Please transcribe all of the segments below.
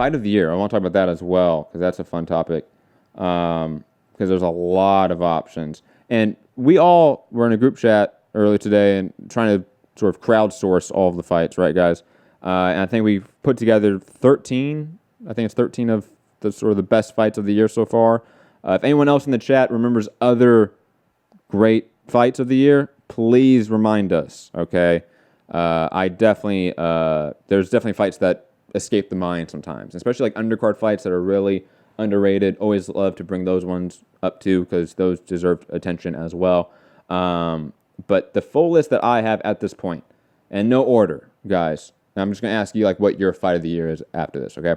fight of the year. I want to talk about that as well because that's a fun topic. Because there's a lot of options, and we all were in a group chat earlier today and trying to sort of crowdsource all of the fights, right, guys? And I think we've put together 13. I think it's 13 of the sort of the best fights of the year so far. If anyone else in the chat remembers other great fights of the year, please remind us. Okay, I definitely there's definitely fights that escape the mind sometimes, especially like undercard fights that are really underrated. Always love to bring those ones up too because those deserve attention as well. But the full list that I have at this point, and no order, guys. I'm just gonna ask you like what your fight of the year is after this. Okay.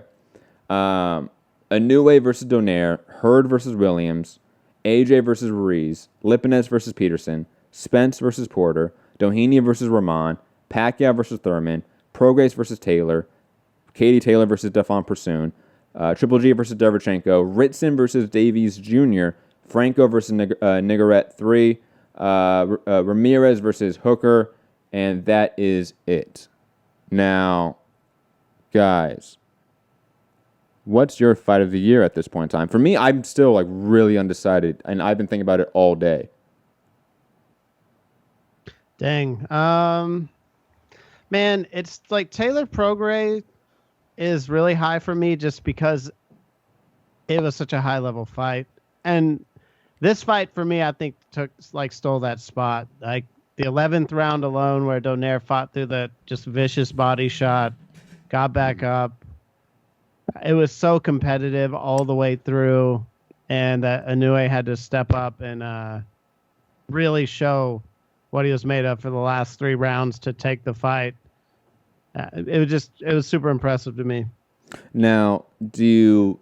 Inoue versus Donaire, Hurd versus Williams, AJ versus Ruiz, Lipinets versus Peterson, Spence versus Porter, Doheny versus Rahman, Pacquiao versus Thurman, Prograis versus Taylor, Katie Taylor versus Stephon Pursoon, Triple G versus Derevchenko, Ritson versus Davies Jr., Franco versus Nigarette 3, Ramirez versus Hooker, and that is it. Now, guys, what's your fight of the year at this point in time? For me, I'm still like really undecided, and I've been thinking about it all day. Dang. Man, it's like Taylor Prograis is really high for me just because it was such a high level fight. And this fight for me, I think stole that spot. Like the 11th round alone where Donaire fought through the just vicious body shot, got back up. It was so competitive all the way through, and Inoue had to step up and really show what he was made of for the last 3 rounds to take the fight. It was super impressive to me. Now, do you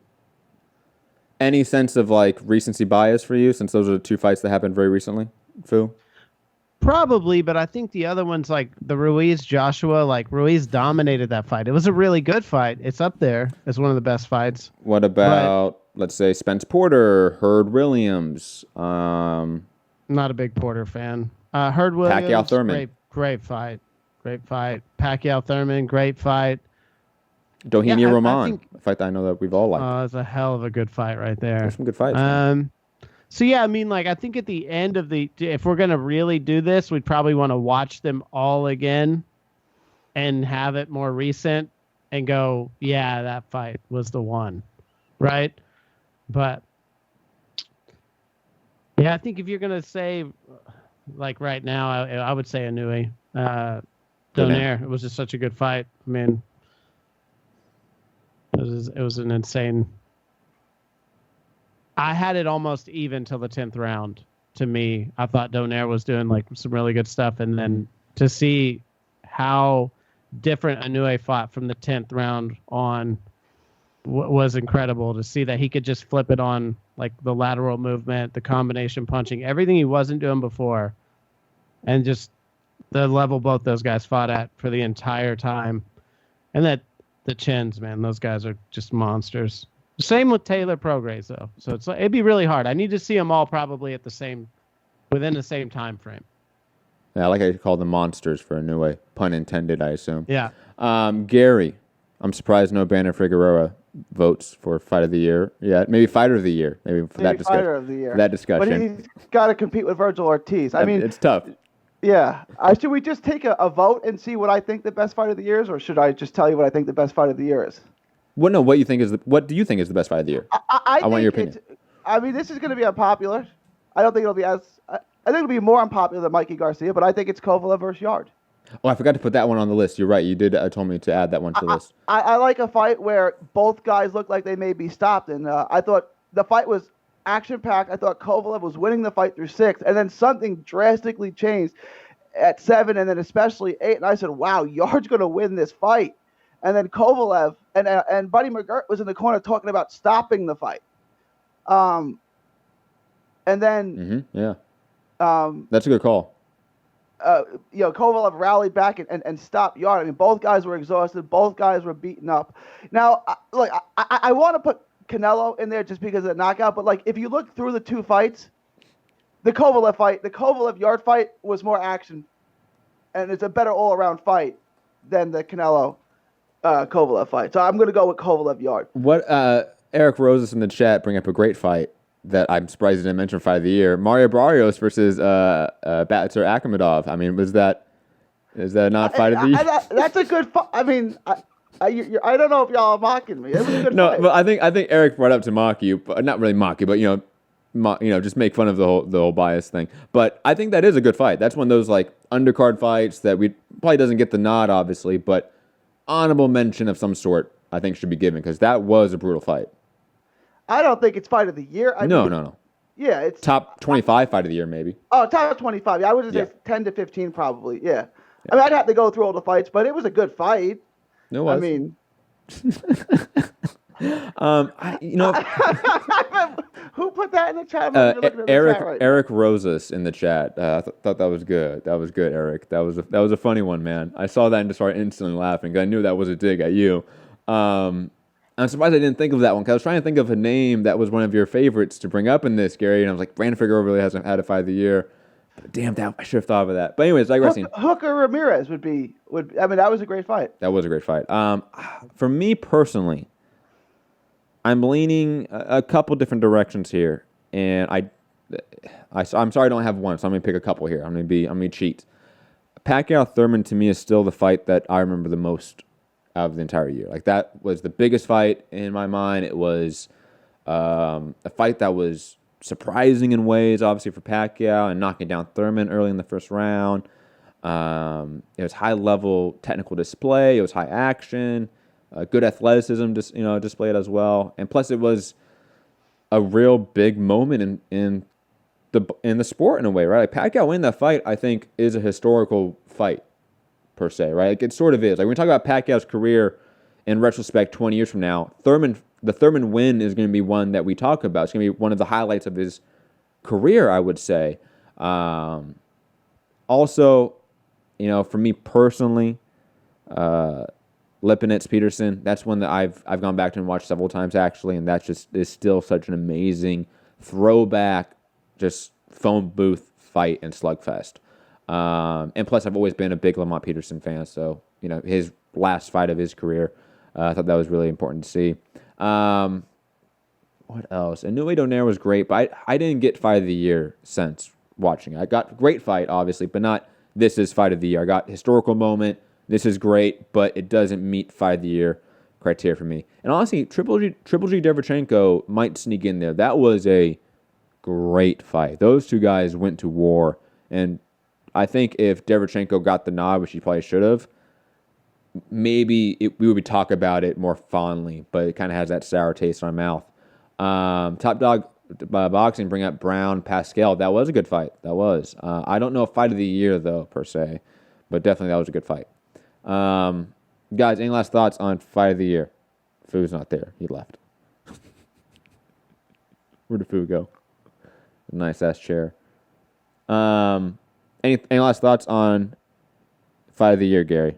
any sense of like recency bias for you since those are the 2 fights that happened very recently, Fu? Probably, but I think the other ones like the Ruiz Joshua, like Ruiz dominated that fight. It was a really good fight. It's up there as one of the best fights. What about let's say Spence Porter, Hurd Williams? Not a big Porter fan. Hurd Williams, Pacquiao Thurman. Great fight. Pacquiao Thurman, great fight. Doheny Rahman, a fight that I know that we've all liked. It's a hell of a good fight right there. There's some good fights. So yeah, I mean, like I think at the end of if we're gonna really do this, we'd probably want to watch them all again, and have it more recent, and go, yeah, that fight was the one, right? But yeah, I think if you're gonna say, like right now, I would say Inoue. Donaire. It was just such a good fight. I mean, it was an insane. I had it almost even till the 10th round. To me, I thought Donaire was doing like some really good stuff, and then to see how different Inoue fought from the 10th round on was incredible. To see that he could just flip it on like the lateral movement, the combination punching, everything he wasn't doing before, and just the level both those guys fought at for the entire time. And that the chins, man, those guys are just monsters. Same with Taylor Prograis, though. So it'd be really hard. I need to see them all probably within the same time frame. Yeah, I like how you call them monsters for Inoue. Pun intended, I assume. Yeah. Gary, I'm surprised no Banner Figueroa votes for Fight of the Year yet. Maybe Fighter of the Year. Maybe for that discussion. Fighter of the Year. For that discussion. But he's got to compete with Virgil Ortiz. I mean, it's tough. Yeah. Should we just take a vote and see what I think the best fight of the year is, or should I just tell you what I think the best fight of the year is? Well, no. What do you think is the best fight of the year? I want your opinion. I mean, this is going to be unpopular. I don't think it'll be I think it'll be more unpopular than Mikey Garcia, but I think it's Kovalev versus Yard. Oh, I forgot to put that one on the list. You're right. You did told me to add that one to the list. I like a fight where both guys look like they may be stopped, and I thought the fight was action-packed. I thought Kovalev was winning the fight through 6, and then something drastically changed at 7, and then especially 8, and I said, wow, Yard's going to win this fight. And then Kovalev and Buddy McGirt was in the corner talking about stopping the fight. And then... that's a good call. Kovalev rallied back and stopped Yard. I mean, both guys were exhausted. Both guys were beaten up. Now, look, I want to put Canelo in there just because of the knockout, but like if you look through the 2 fights, the Kovalev Yard fight was more action, and it's a better all-around fight than the Canelo Kovalev fight. So I'm going to go with Kovalev Yard. What Eric Roses in the chat bring up a great fight that I'm surprised he didn't mention fight of the year. Mario Barrios versus Batsur Akhmedov. I mean, is that not fight of the year? That's a good fight. I mean, I don't know if y'all are mocking me. It was a good No, fight. but I think Eric brought up to mock you, but not really mock you, but just make fun of the whole bias thing. But I think that is a good fight. That's one of those like undercard fights that we probably doesn't get the nod, obviously, but honorable mention of some sort I think should be given because that was a brutal fight. I don't think it's fight of the year. No. Yeah, it's Top 25 fight of the year, maybe. Oh, top 25. Yeah, I would say 10 to 15 probably. Yeah. I mean, I'd have to go through all the fights, but it was a good fight. It was. I mean, who put that in the chat? I'm not even looking at the chat right now. Eric Roses in the chat. I thought that was good. That was good, Eric. That was a funny one, man. I saw that and just started instantly laughing because I knew that was a dig at you. I'm surprised I didn't think of that one because I was trying to think of a name that was one of your favorites to bring up in this, Gary, and I was like, Brandon Figueroa really hasn't had a fight of the year. But damn, I should have thought of that. But anyways, digressing. Hooker Ramirez would. I mean, that was a great fight. That was a great fight. For me personally, I'm leaning a couple different directions here, and I'm sorry I don't have one, so I'm gonna pick a couple here. I'm gonna cheat. Pacquiao Thurman to me is still the fight that I remember the most out of the entire year. Like that was the biggest fight in my mind. It was a fight that was surprising in ways, obviously for Pacquiao and knocking down Thurman early in the first round. It was high level technical display. It was high action, good athleticism, displayed as well. And plus, it was a real big moment in the sport in a way, right? Like Pacquiao winning that fight, I think, is a historical fight per se, right? Like it sort of is. Like when we talk about Pacquiao's career in retrospect, 20 years from now, the Thurman win is going to be one that we talk about. It's going to be one of the highlights of his career, I would say. Also, for me personally, Lipinets Peterson, that's one that I've gone back to and watched several times actually, and that's just is still such an amazing throwback, just phone booth fight and slugfest. And plus, I've always been a big Lamont Peterson fan, so his last fight of his career, I thought that was really important to see. What else? Inoue Donaire was great, but I didn't get fight of the year sense watching it. I got great fight, obviously, but not this is fight of the year. I got historical moment. This is great, but it doesn't meet fight of the year criteria for me. And honestly, Triple G Derevchenko might sneak in there. That was a great fight. Those two guys went to war, and I think if Derevchenko got the nod, which he probably should have, maybe we would talk about it more fondly, but it kind of has that sour taste in our mouth. Top Dog Boxing bring up Brown Pascal. That was a good fight. That was. I don't know if fight of the year though per se, but definitely that was a good fight. Guys, any last thoughts on fight of the year? Foo's not there. He left. Where did Foo go? Nice ass chair. Any last thoughts on fight of the year, Gary?